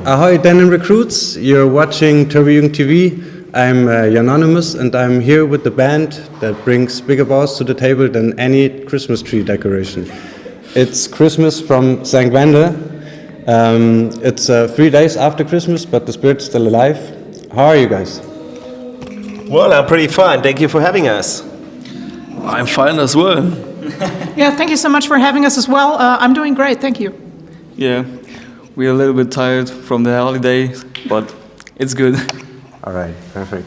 Ahoy Denim Recruits, you're watching Turbojugend TV. I'm Anonymous and I'm here with the band that brings bigger balls to the table than any Christmas tree decoration. It's Christmas from St. Wendel. It's 3 days after Christmas, but the spirit's still alive. How are you guys? Well, I'm pretty fine. Thank you for having us. I'm fine as well. Yeah, thank you so much for having us as well. I'm doing great, thank you. Yeah, we're a little bit tired from the holiday, but it's good. All right, perfect.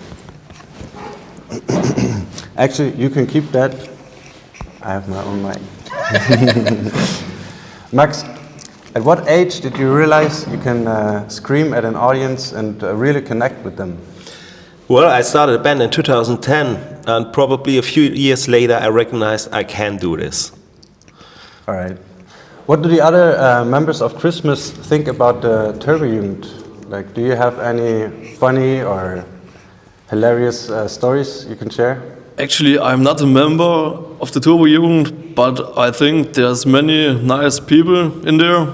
Actually, you can keep that. I have my own mic. Max, at what age did you realize you can scream at an audience and really connect with them? Well, I started a band in 2010, and probably a few years later I recognized I can do this. All right. What do the other members of Christmas think about the Turbojugend? Like, do you have any funny or hilarious stories you can share? Actually, I'm not a member of the Turbojugend, but I think there's many nice people in there,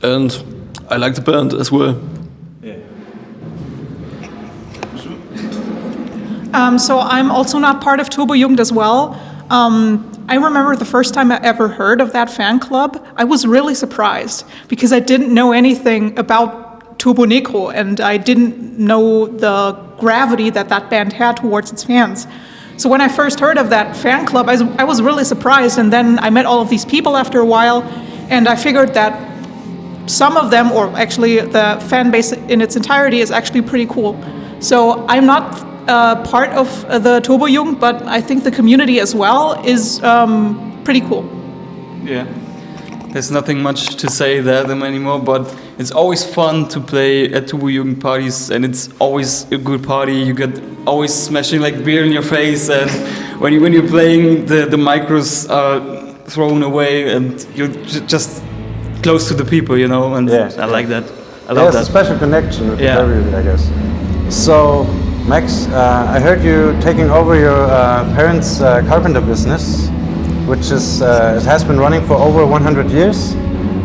and I like the band as well. So I'm also not part of Turbojugend as well. I remember the first time I ever heard of that fan club, I was really surprised because I didn't know anything about Turbo Negro and I didn't know the gravity that that band had towards its fans. So when I first heard of that fan club, I was really surprised, and then I met all of these people after a while, and I figured that some of them, or actually the fan base in its entirety, is actually pretty cool. So I'm not part of the Turbojugend, but I think the community as well is pretty cool. Yeah, there's nothing much to say there anymore, but it's always fun to play at Turbojugend parties, and it's always a good party. You get always smashing like beer in your face, and when you're playing, the micros are thrown away, and you're just close to the people, you know. And yeah, I like that. I love that. There's a special connection with the Turbojugend, I guess. So, Max, I heard you taking over your parents' carpenter business, which is it has been running for over 100 years,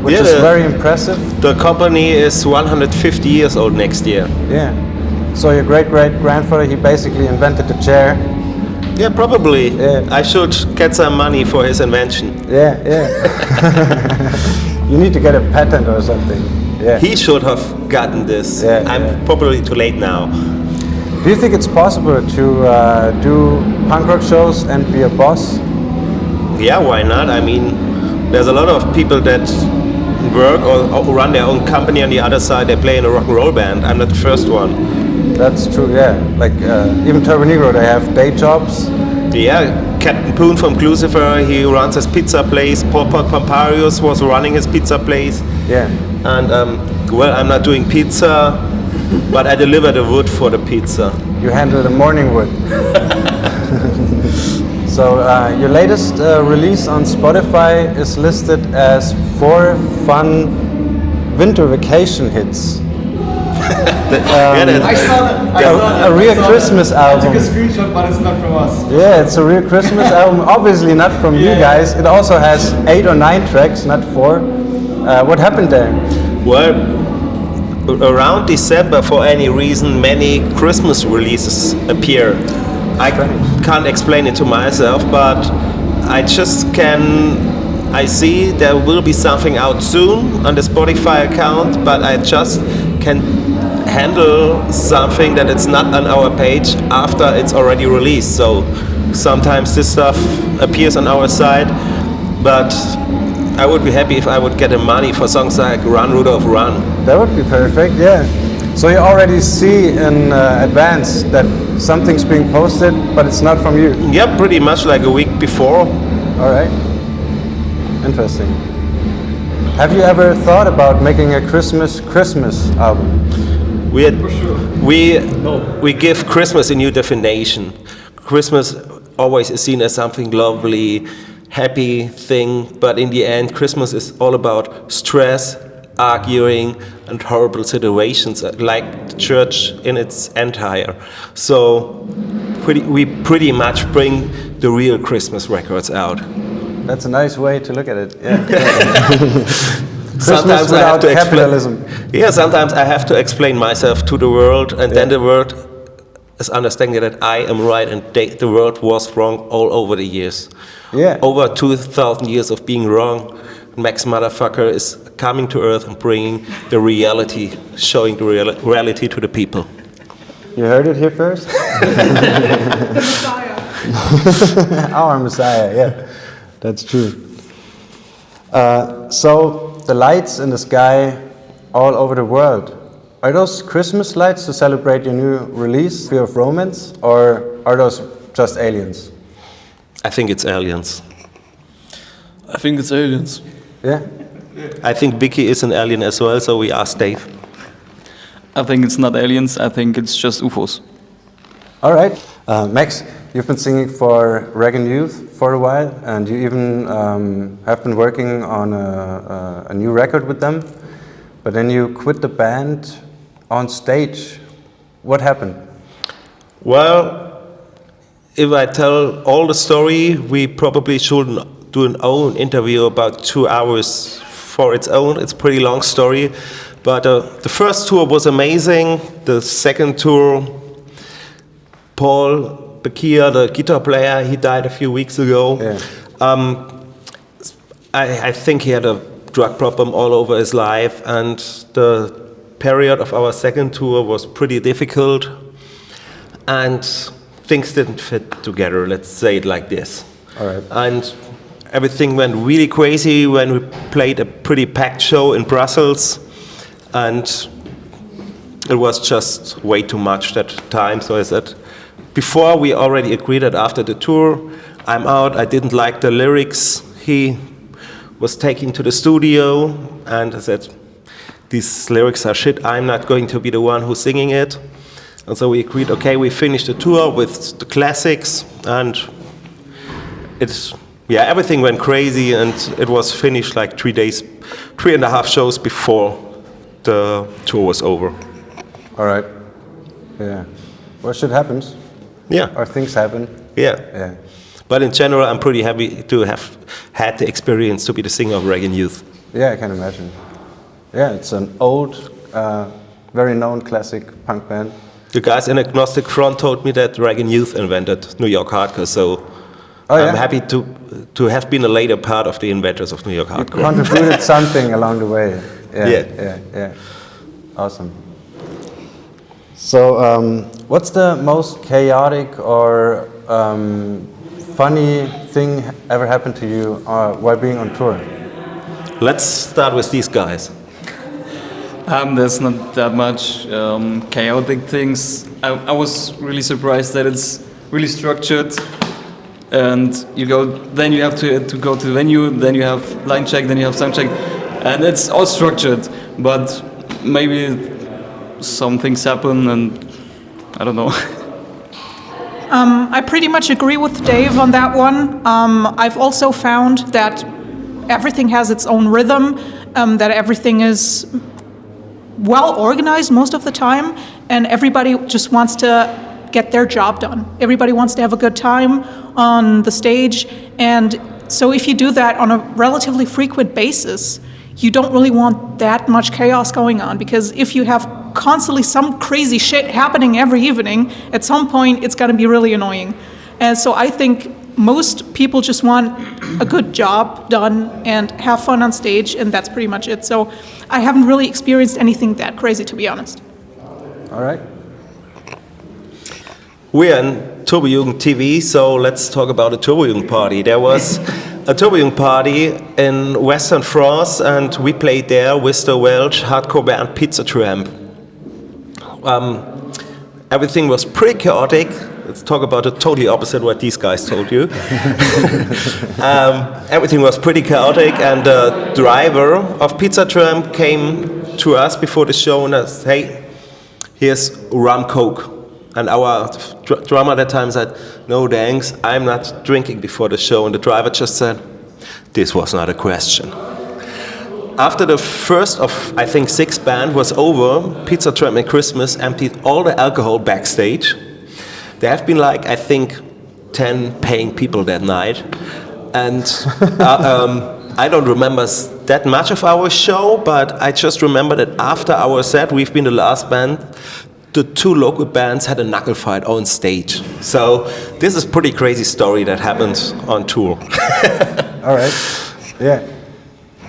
which is very impressive. The company is 150 years old next year. Yeah. So your great-great-grandfather, he basically invented the chair. Yeah, probably. Yeah. I should get some money for his invention. Yeah, yeah. You need to get a patent or something. Yeah. He should have gotten this. Yeah, I'm probably too late now. Do you think it's possible to do punk rock shows and be a boss? Yeah, why not? I mean, there's a lot of people that work or run their own company on the other side. They play in a rock and roll band. I'm not the first one. That's true, yeah. Like even Turbo Negro, they have day jobs. Yeah, Captain Poon from Lucifer, he runs his pizza place. Paul Pomparius was running his pizza place. Yeah. And well, I'm not doing pizza, but I deliver the wood for the pizza. You handle the morning wood. So your latest release on Spotify is listed as 4 fun winter vacation hits. I saw that. A real Christmas album. I took a screenshot, but it's not from us. Yeah, it's a real Christmas album. Obviously not from you guys. It also has 8 or 9 tracks, not 4. What happened there? Well, around December, for any reason, many Christmas releases appear. I can't explain it to myself, but I see there will be something out soon on the Spotify account, but I just can handle something that it's not on our page after it's already released. So sometimes this stuff appears on our side, but I would be happy if I would get the money for songs like Run Rudolph Run. That would be perfect, yeah. So you already see in advance that something's being posted, but it's not from you? Yeah, pretty much like a week before. All right. Interesting. Have you ever thought about making a Christmas album? We give Christmas a new definition. Christmas always is seen as something lovely, happy thing, but in the end, Christmas is all about stress, arguing and horrible situations, like the church in its entire. So we pretty much bring the real Christmas records out. That's a nice way to look at it. Yeah. Sometimes I have to capitalism. Sometimes I have to explain myself to the world, and then the world is understanding that I am right and the world was wrong all over the years. Yeah. Over 2,000 years of being wrong. Max Motherfucker is coming to Earth and bringing the reality, showing the reality to the people. You heard it here first? The Messiah. Our Messiah, yeah. That's true. So, the lights in the sky all over the world, are those Christmas lights to celebrate your new release, Fear of Romance, or are those just aliens? I think it's aliens. I think it's aliens. Yeah? I think Vicky is an alien as well, so we asked Dave. I think it's not aliens, I think it's just UFOs. All right. Max, you've been singing for Reagen Youth for a while, and you even have been working on a new record with them. But then you quit the band on stage. What happened? Well, if I tell all the story, we probably shouldn't do an own interview about 2 hours for its own. It's a pretty long story. But the first tour was amazing. The second tour, Paul Bekia, the guitar player, he died a few weeks ago. Yeah. I think he had a drug problem all over his life, and the period of our second tour was pretty difficult, and things didn't fit together, let's say it like this. All right. And everything went really crazy when we played a pretty packed show in Brussels, and it was just way too much that time. So I said, before we already agreed that after the tour, I'm out. I didn't like the lyrics he was taking to the studio, and I said, these lyrics are shit. I'm not going to be the one who's singing it. And so we agreed, okay, we finished the tour with the classics, and everything went crazy, and it was finished like 3.5 shows before the tour was over. All right. Yeah. Well, shit happens. Yeah. Or things happen. Yeah. Yeah. But in general, I'm pretty happy to have had the experience to be the singer of Reagen Youth. Yeah, I can imagine. Yeah, it's an old, very known classic punk band. The guys in Agnostic Front told me that Reagen Youth invented New York hardcore, so Oh, yeah? I'm happy to have been a later part of the inventors of New York You hardcore. contributed something along the way. Yeah. Yeah. Awesome. So, what's the most chaotic or funny thing ever happened to you while being on tour? Let's start with these guys. There's not that much chaotic things. I was really surprised that it's really structured, and then you have to go to the venue, then you have line check, then you have sound check, and it's all structured. But maybe some things happen, and I don't know. I pretty much agree with Dave on that one. I've also found that everything has its own rhythm, that everything is well organized most of the time, and everybody just wants to get their job done. Everybody wants to have a good time on the stage, and so if you do that on a relatively frequent basis, you don't really want that much chaos going on, because if you have constantly some crazy shit happening every evening, at some point it's going to be really annoying. And so I think most people just want a good job done and have fun on stage, and that's pretty much it. So I haven't really experienced anything that crazy, to be honest. All right. We're on Turbojugend TV, so let's talk about a Turbojugend party. There was a Turbojugend party in Western France, and we played there with the Welsh hardcore band Pizza Tramp. Everything was pretty chaotic. Let's talk about the totally opposite what these guys told you. Everything was pretty chaotic, and the driver of Pizza Tramp came to us before the show and said, hey, here's rum coke. And our drummer at that time said, no thanks, I'm not drinking before the show. And the driver just said, this was not a question. after the first of, I think, 6 band was over, Pizza Tramp and Christmas emptied all the alcohol backstage. There have been like, I think, 10 paying people that night. And I don't remember that much of our show, but I just remember that after our set, we've been the last band. The 2 local bands had a knuckle fight on stage. So this is pretty crazy story that happened on tour. All right. Yeah.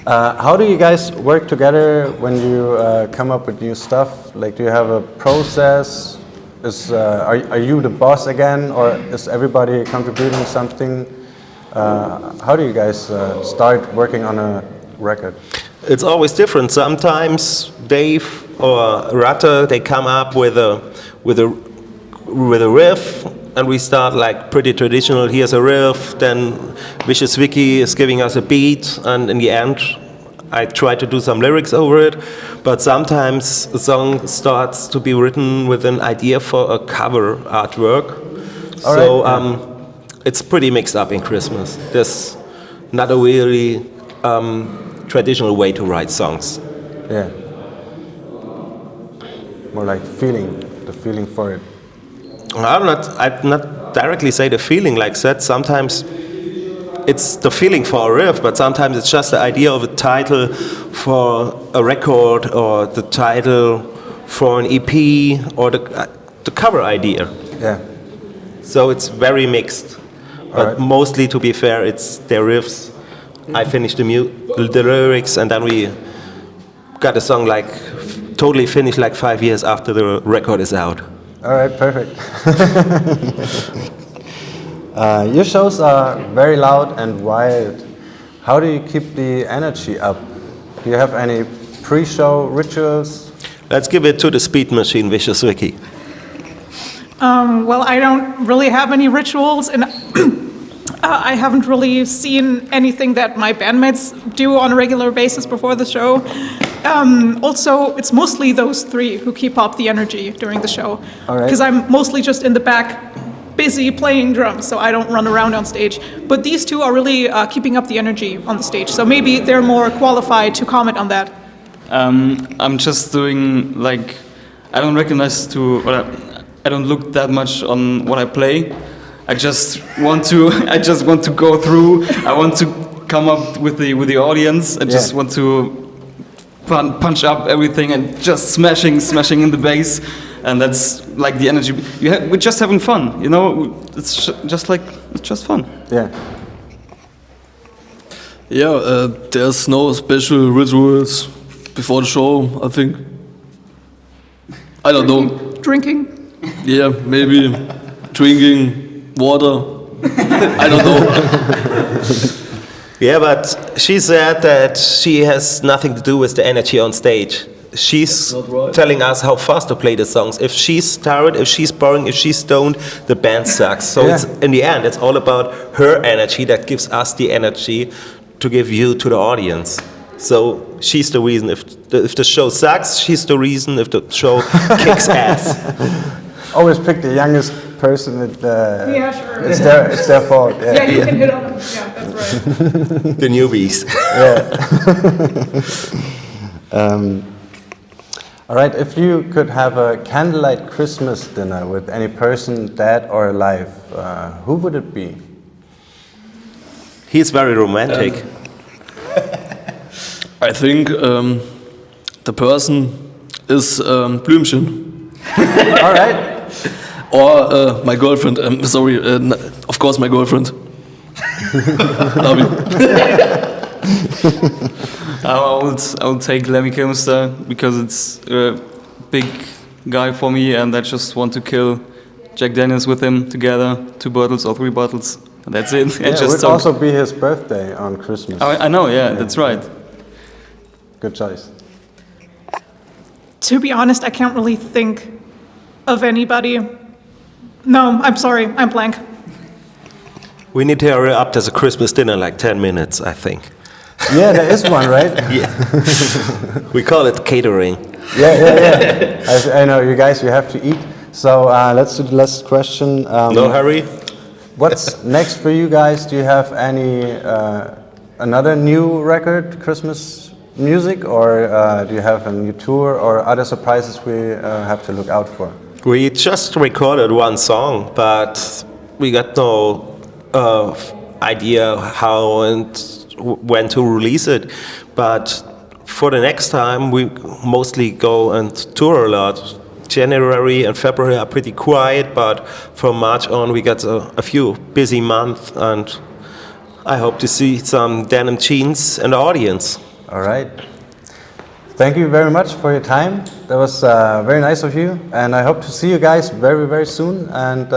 How do you guys work together when you come up with new stuff? Like, do you have a process? Are you the boss again, or is everybody contributing something? How do you guys start working on a record? It's always different. Sometimes Dave or Ratte, they come up with a riff, and we start like pretty traditional. Here's a riff. Then Vicious Vicky is giving us a beat, and in the end, I try to do some lyrics over it. But sometimes a song starts to be written with an idea for a cover artwork. It's pretty mixed up in Christmas. There's not a really traditional way to write songs. Yeah. More like the feeling for it. I'd not directly say the feeling like that. Sometimes it's the feeling for a riff, but sometimes it's just the idea of a title for a record, or the title for an EP, or the cover idea. Yeah. So it's very mixed. But mostly, to be fair, it's their riffs. I finished the lyrics, and then we got a song like totally finished like 5 years after the record is out. All right, perfect. Your shows are very loud and wild. How do you keep the energy up? Do you have any pre-show rituals? Let's give it to the speed machine, Vicious Vicky. Well, I don't really have any rituals, and I haven't really seen anything that my bandmates do on a regular basis before the show. Also, it's mostly those 3 who keep up the energy during the show. Because I'm mostly just in the back, busy playing drums, so I don't run around on stage. But these 2 are really keeping up the energy on the stage, so maybe they're more qualified to comment on that. I'm just doing like, I don't recognize I don't look that much on what I play. I just want to go through. I want to come up with the audience. I just want to punch up everything and just smashing in the bass, and that's like the energy. We're just having fun, you know. It's just fun. Yeah. Yeah. There's no special rituals before the show, I think. I don't know. Drinking? Yeah, maybe drinking water. I don't know. Yeah, but she said that she has nothing to do with the energy on stage. She's telling us how fast to play the songs. If she's tired, if she's boring, if she's stoned, the band sucks. So it's, in the end, it's all about her energy that gives us the energy to give you to the audience. So she's the reason. If the show sucks, she's the reason. If the show kicks ass. Always pick the youngest person. Yeah, sure. It's their fault. Yeah, you can hit on them. Yeah, that's right. The newbies. All right, if you could have a candlelight Christmas dinner with any person, dead or alive, who would it be? He's very romantic. I think the person is Blümchen. All right. Or my girlfriend. Sorry, of course my girlfriend. Love you. I would take Lemmy Kilmister because it's a big guy for me, and I just want to kill Jack Daniels with him together, 2 bottles or 3 bottles, and that's it. Yeah, it would also be his birthday on Christmas. I know, yeah, that's right. Good choice. To be honest, I can't really think of anybody. No, I'm sorry, I'm blank. We need to hurry up. There's a Christmas dinner in like 10 minutes, I think. Yeah, there is one, right? Yeah. We call it catering. Yeah. I know, you guys, you have to eat. So let's do the last question. No hurry. What's next for you guys? Do you have any another new record, Christmas music, or do you have a new tour or other surprises we have to look out for? We just recorded one song, but we got no idea how and when to release it. But for the next time, we mostly go and tour a lot. January and February are pretty quiet, but from March on we got a few busy months, and I hope to see some denim jeans in the audience. All right. Thank you very much for your time. That was very nice of you, and I hope to see you guys very, very soon, and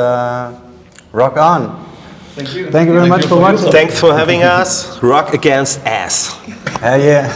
rock on. Thank you. Thank you very much for watching. Thanks for having us. Rock against ass. Hell yeah.